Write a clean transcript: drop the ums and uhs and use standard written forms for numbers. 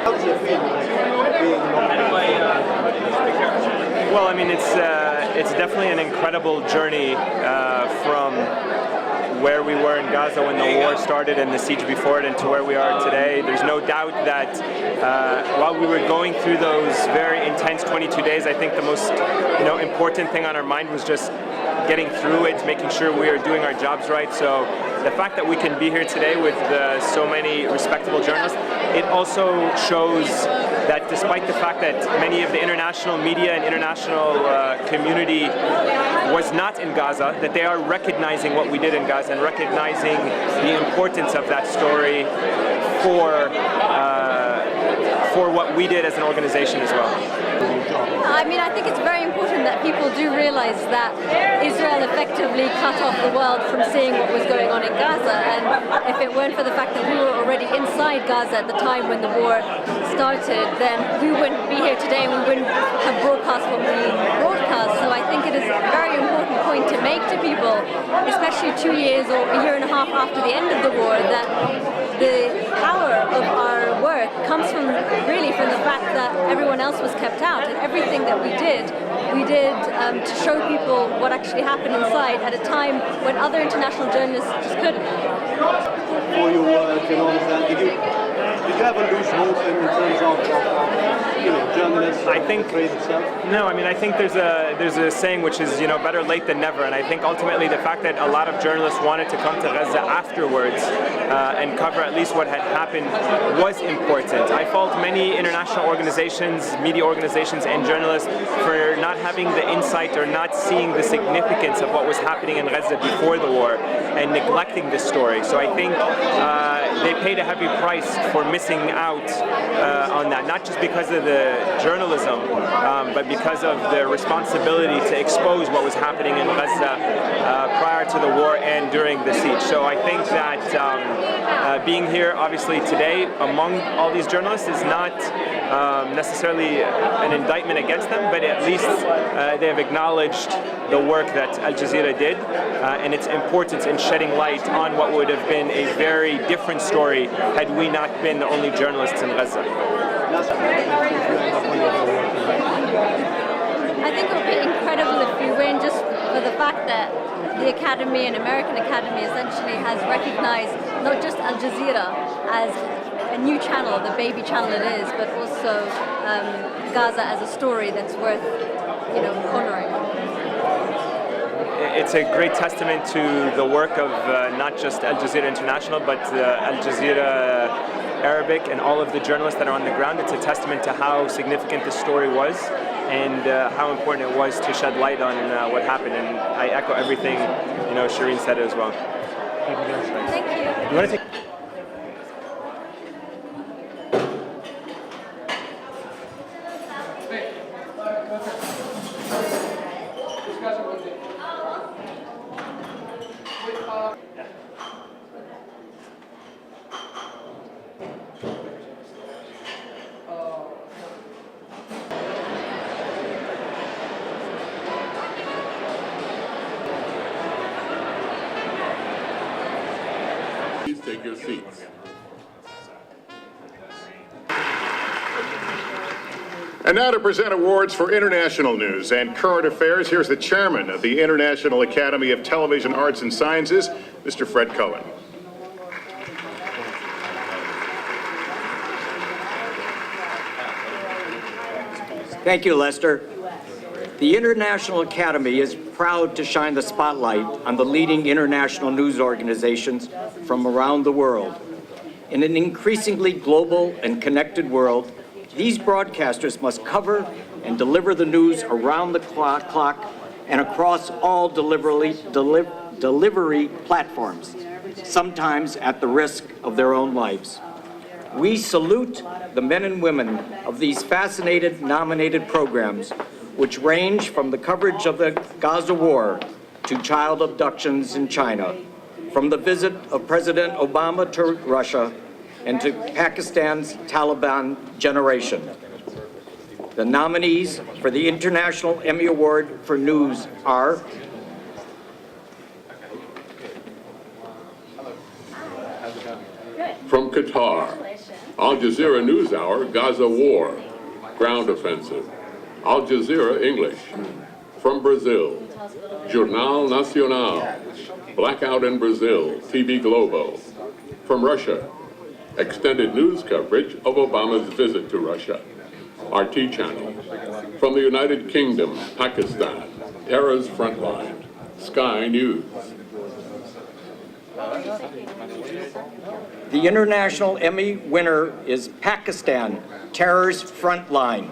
How does it feel being Well, I mean, it's definitely an incredible journey from where we were in Gaza when the war started and the siege before it, and to where we are today. There's no doubt that while we were going through those very intense 22 days, I think the most important thing on our mind was just getting through it, making sure we are doing our jobs right. So the fact that we can be here today with so many respectable journalists, it also shows that despite the fact that many of the international media and international community was not in Gaza, that they are recognizing what we did in Gaza and recognizing the importance of that story for what we did as an organization as well. I mean, I think it's very important that people do realize that Israel effectively cut off the world from seeing what was going on in Gaza, and if it weren't for the fact that we were already inside Gaza at the time when the war started, then we wouldn't be here today and we wouldn't have broadcast what we broadcast. So I think it is a very important point to make to people, especially 2 years or a year and a half after the end of the war, that the power of our work comes from the fact that everyone else was kept out, and everything that we did to show people what actually happened inside at a time when other international journalists just couldn't. for your work and all of that? Did you ever lose hope in terms of journalists? I think no. I mean, I think there's a saying which is better late than never, and I think ultimately the fact that a lot of journalists wanted to come to Gaza afterwards and cover at least what had happened was important. I fault many international organizations, media organizations, and journalists for not having the insight or not seeing the significance of what was happening in Gaza before the war and neglecting this story. So I think they paid a heavy price for missing out on that, not just because of the journalism, but because of the responsibility to expose what was happening in Gaza prior to the war and during the siege. So I think that being here, obviously today, among all these journalists is not necessarily an indictment against them, but at least they have acknowledged the work that Al Jazeera did and its importance in shedding light on what would have been a very different story had we not been the only journalists in Gaza. I think it would be incredible if we win, just for the fact that the Academy and American Academy essentially has recognized not just Al Jazeera as a new channel, the baby channel it is, but also Gaza as a story that's worth, honoring. It's a great testament to the work of not just Al Jazeera International, but Al Jazeera Arabic and all of the journalists that are on the ground. It's a testament to how significant this story was and how important it was to shed light on what happened. And I echo everything Sherine said as well. Thank you. You want to take Please take your seats. And now to present awards for international news and current affairs, here's the chairman of the International Academy of Television Arts and Sciences, Mr. Fred Cohen. Thank you, Lester. The International Academy is proud to shine the spotlight on the leading international news organizations from around the world. In an increasingly global and connected world, these broadcasters must cover and deliver the news around the clock and across all delivery platforms, sometimes at the risk of their own lives. We salute the men and women of these fascinating nominated programs, which range from the coverage of the Gaza war to child abductions in China, from the visit of President Obama to Russia and to Pakistan's Taliban generation. The nominees for the International Emmy Award for News are From Qatar, Al Jazeera NewsHour, Gaza War, Ground Offensive. Al Jazeera English. From Brazil, Jornal Nacional, Blackout in Brazil, TV Globo. From Russia, extended news coverage of Obama's visit to Russia, RT Channel. From the United Kingdom, Pakistan, Terror's Frontline, Sky News. The international Emmy winner is Pakistan, Terror's Frontline.